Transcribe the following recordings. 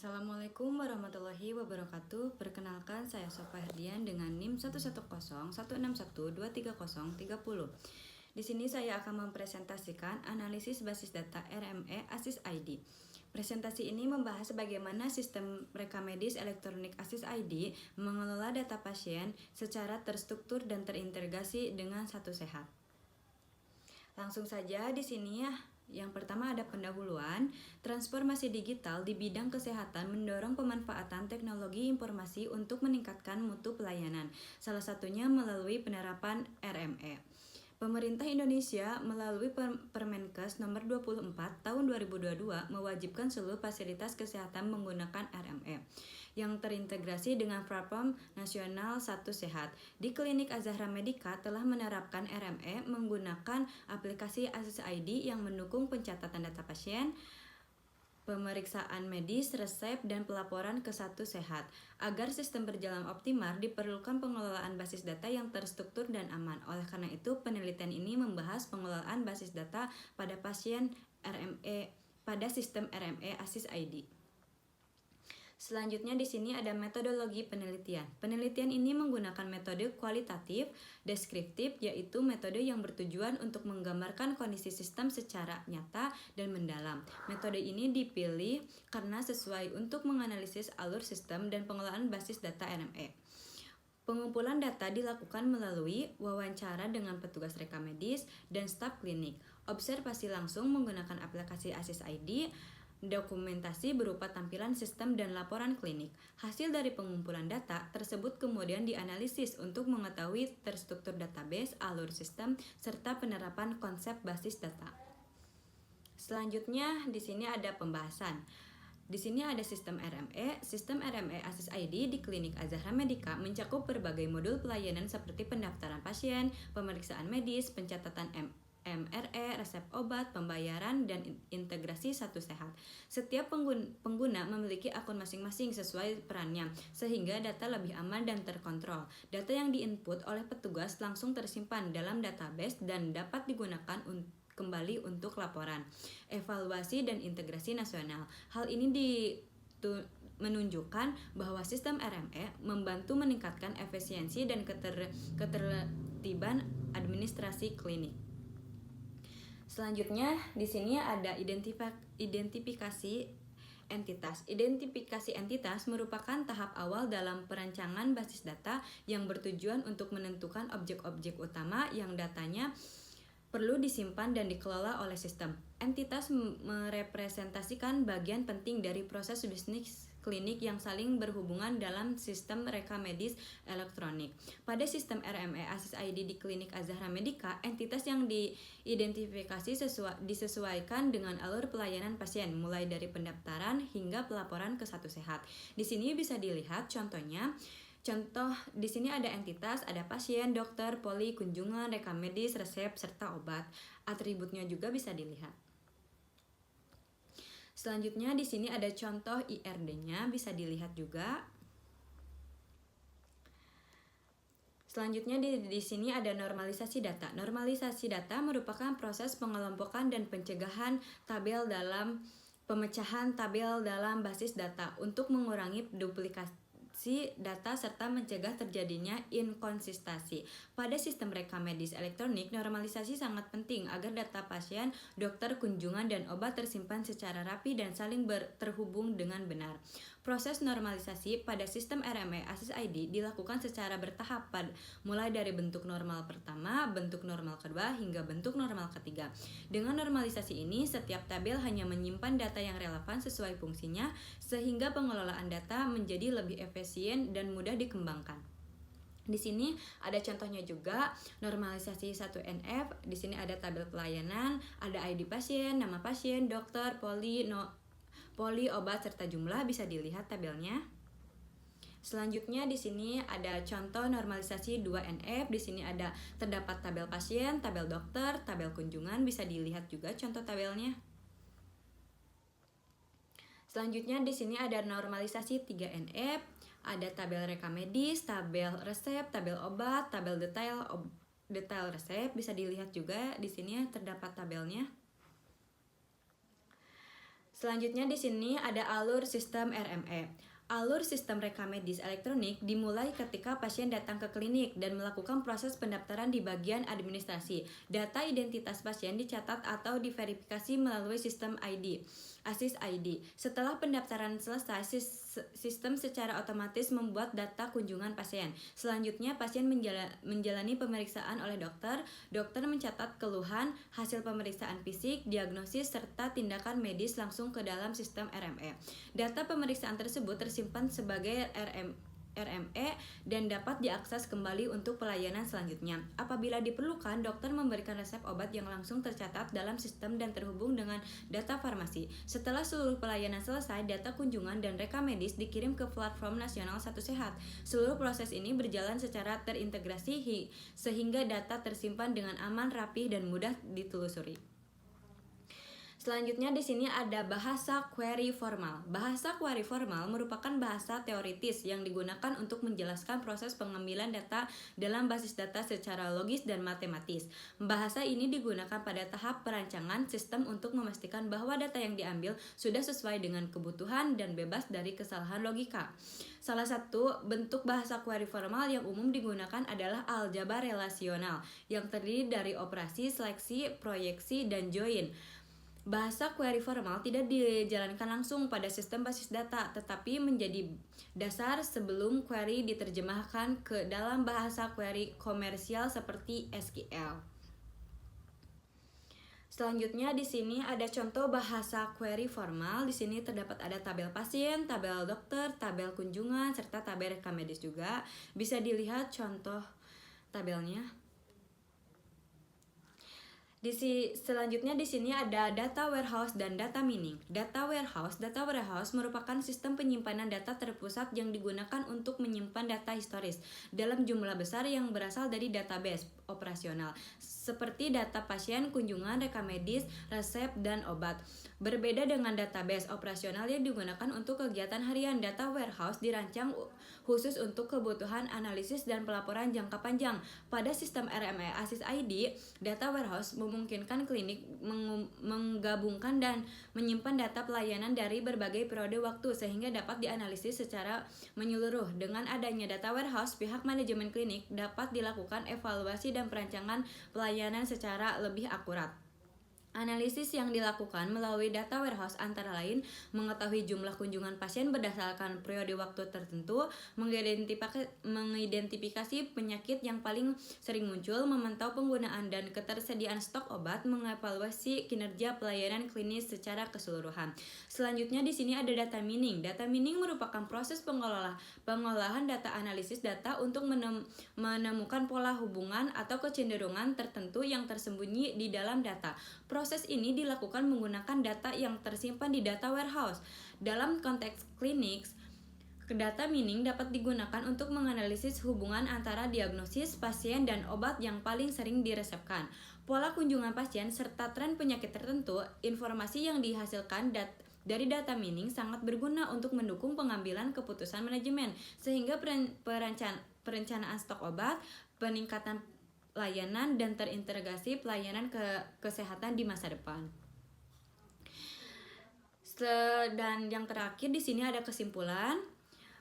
Assalamualaikum warahmatullahi wabarakatuh. Perkenalkan, saya Sofa Herdian dengan NIM 11016123030. Di sini saya akan mempresentasikan analisis basis data RME ASIS ID. Presentasi ini membahas bagaimana sistem rekam medis elektronik ASIS ID mengelola data pasien secara terstruktur dan terintegrasi dengan satu sehat. Langsung saja di sini ya. Yang pertama ada pendahuluan. Transformasi digital di bidang kesehatan mendorong pemanfaatan teknologi informasi untuk meningkatkan mutu pelayanan. Salah satunya melalui penerapan RME. Pemerintah Indonesia melalui Permenkes nomor 24 tahun 2022 mewajibkan seluruh fasilitas kesehatan menggunakan RME yang terintegrasi dengan platform nasional Satu Sehat. Di Klinik Azahra Medica telah menerapkan RME menggunakan aplikasi ASIS ID yang mendukung pencatatan data pasien, pemeriksaan medis, resep, dan pelaporan ke Satu Sehat. Agar sistem berjalan optimal, diperlukan pengelolaan basis data yang terstruktur dan aman. Oleh karena itu, penelitian ini membahas pengelolaan basis data pada pasien RME pada sistem RME ASIS ID. Selanjutnya di sini ada metodologi penelitian. Penelitian ini menggunakan metode kualitatif, deskriptif, yaitu metode yang bertujuan untuk menggambarkan kondisi sistem secara nyata dan mendalam. Metode ini dipilih karena sesuai untuk menganalisis alur sistem dan pengelolaan basis data RME. Pengumpulan data dilakukan melalui wawancara dengan petugas rekam medis dan staf klinik, observasi langsung menggunakan aplikasi ASIS ID, dokumentasi berupa tampilan sistem dan laporan klinik. Hasil dari pengumpulan data tersebut kemudian dianalisis untuk mengetahui terstruktur database, alur sistem, serta penerapan konsep basis data. Selanjutnya di sini ada pembahasan. Di sini ada sistem RME. Sistem RME ASIS ID di Klinik Azahra Medica mencakup berbagai modul pelayanan seperti pendaftaran pasien, pemeriksaan medis, pencatatan MRE, resep obat, pembayaran, dan integrasi Satu Sehat. Setiap pengguna memiliki akun masing-masing sesuai perannya, sehingga data lebih aman dan terkontrol. Data yang diinput oleh petugas langsung tersimpan dalam database dan dapat digunakan kembali untuk laporan, evaluasi, dan integrasi nasional. Hal ini menunjukkan bahwa sistem RME membantu meningkatkan efisiensi dan ketertiban administrasi klinik. Selanjutnya di sini ada identifikasi entitas. Identifikasi entitas merupakan tahap awal dalam perancangan basis data yang bertujuan untuk menentukan objek-objek utama yang datanya perlu disimpan dan dikelola oleh sistem. Entitas merepresentasikan bagian penting dari proses bisnis klinik yang saling berhubungan dalam sistem rekam medis elektronik. Pada sistem RME ASIS ID di Klinik Azahra Medica, entitas yang diidentifikasi disesuaikan dengan alur pelayanan pasien, mulai dari pendaftaran hingga pelaporan ke Satu Sehat. Di sini bisa dilihat contohnya. Contoh di sini ada entitas, ada pasien, dokter, poli, kunjungan, rekam medis, resep, serta obat. Atributnya juga bisa dilihat. Selanjutnya di sini ada contoh IRD-nya, bisa dilihat juga. Selanjutnya di sini ada normalisasi data. Normalisasi data merupakan proses pengelompokan dan pencegahan pemecahan tabel dalam basis data untuk mengurangi duplikasi data serta mencegah terjadinya inkonsistensi. Pada sistem rekam medis elektronik, normalisasi sangat penting agar data pasien, dokter, kunjungan, dan obat tersimpan secara rapi dan saling terhubung dengan benar. Proses normalisasi pada sistem RME ASIS ID dilakukan secara bertahap, mulai dari bentuk normal pertama, bentuk normal kedua, hingga bentuk normal ketiga. Dengan normalisasi ini, setiap tabel hanya menyimpan data yang relevan sesuai fungsinya, sehingga pengelolaan data menjadi lebih efisien dan mudah dikembangkan. Di sini ada contohnya juga, normalisasi 1NF. Di sini ada tabel pelayanan, ada ID pasien, nama pasien, dokter, poli, obat, serta jumlah, bisa dilihat tabelnya. Selanjutnya di sini ada contoh normalisasi 2NF. Di sini ada terdapat tabel pasien, tabel dokter, tabel kunjungan, bisa dilihat juga contoh tabelnya. Selanjutnya di sini ada normalisasi 3NF, ada tabel rekam medis, tabel resep, tabel obat, tabel detail resep, bisa dilihat juga di sini terdapat tabelnya. Selanjutnya di sini ada alur sistem RME. Alur sistem rekam medis elektronik dimulai ketika pasien datang ke klinik dan melakukan proses pendaftaran di bagian administrasi. Data identitas pasien dicatat atau diverifikasi melalui sistem ID, ASIS ID. Setelah pendaftaran selesai, sistem secara otomatis membuat data kunjungan pasien. Selanjutnya, pasien menjalani pemeriksaan oleh dokter. Dokter mencatat keluhan, hasil pemeriksaan fisik, diagnosis, serta tindakan medis langsung ke dalam sistem RME. Data pemeriksaan tersebut tersimpan sebagai RME dan dapat diakses kembali untuk pelayanan selanjutnya. Apabila diperlukan, dokter memberikan resep obat yang langsung tercatat dalam sistem dan terhubung dengan data farmasi. Setelah seluruh pelayanan selesai, data kunjungan dan rekam medis dikirim ke platform nasional Satu Sehat. Seluruh proses ini berjalan secara terintegrasi sehingga data tersimpan dengan aman, rapih, dan mudah ditelusuri. Selanjutnya di sini ada bahasa query formal. Bahasa query formal merupakan bahasa teoritis yang digunakan untuk menjelaskan proses pengambilan data dalam basis data secara logis dan matematis. Bahasa ini digunakan pada tahap perancangan sistem untuk memastikan bahwa data yang diambil sudah sesuai dengan kebutuhan dan bebas dari kesalahan logika. Salah satu bentuk bahasa query formal yang umum digunakan adalah aljabar relasional yang terdiri dari operasi, seleksi, proyeksi, dan join. Bahasa query formal tidak dijalankan langsung pada sistem basis data, tetapi menjadi dasar sebelum query diterjemahkan ke dalam bahasa query komersial seperti SQL. Selanjutnya di sini ada contoh bahasa query formal. Di sini terdapat ada tabel pasien, tabel dokter, tabel kunjungan, serta tabel rekam medis juga. Bisa dilihat contoh tabelnya. Selanjutnya di sini ada data warehouse dan data mining. Data warehouse merupakan sistem penyimpanan data terpusat yang digunakan untuk menyimpan data historis dalam jumlah besar yang berasal dari database operasional seperti data pasien, kunjungan, rekam medis, resep, dan obat. Berbeda dengan database operasional yang digunakan untuk kegiatan harian, data warehouse dirancang khusus untuk kebutuhan analisis dan pelaporan jangka panjang. Pada sistem RME ASIS ID, data warehouse memungkinkan klinik menggabungkan dan menyimpan data pelayanan dari berbagai periode waktu sehingga dapat dianalisis secara menyeluruh. Dengan adanya data warehouse, pihak manajemen klinik dapat dilakukan evaluasi dan perancangan pelayanan secara lebih akurat. Analisis yang dilakukan melalui data warehouse antara lain mengetahui jumlah kunjungan pasien berdasarkan periode waktu tertentu, mengidentifikasi penyakit yang paling sering muncul, memantau penggunaan dan ketersediaan stok obat, mengevaluasi kinerja pelayanan klinis secara keseluruhan. Selanjutnya di sini ada data mining. Data mining merupakan proses pengolahan data analisis data untuk menemukan pola hubungan atau kecenderungan tertentu yang tersembunyi di dalam data. Proses ini dilakukan menggunakan data yang tersimpan di data warehouse. Dalam konteks klinik, data mining dapat digunakan untuk menganalisis hubungan antara diagnosis pasien dan obat yang paling sering diresepkan, pola kunjungan pasien, serta tren penyakit tertentu. Informasi yang dihasilkan dari data mining sangat berguna untuk mendukung pengambilan keputusan manajemen, sehingga perencanaan stok obat, peningkatan layanan, dan terintegrasi pelayanan kesehatan di masa depan. Dan yang terakhir di sini ada kesimpulan.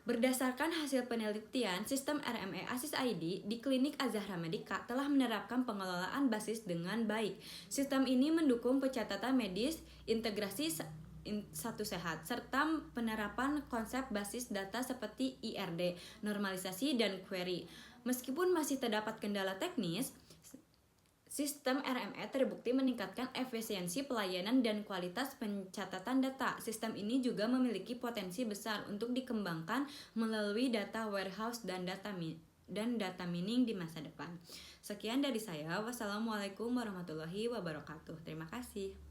Berdasarkan hasil penelitian, sistem RME ASIS ID di Klinik Az-Zahra Medica telah menerapkan pengelolaan basis dengan baik. Sistem ini mendukung pencatatan medis, integrasi Satu Sehat, serta penerapan konsep basis data seperti IRD, normalisasi, dan query. Meskipun masih terdapat kendala teknis, sistem RME terbukti meningkatkan efisiensi pelayanan dan kualitas pencatatan data. Sistem ini juga memiliki potensi besar untuk dikembangkan melalui data warehouse dan data mining di masa depan. Sekian dari saya. Wassalamualaikum warahmatullahi wabarakatuh. Terima kasih.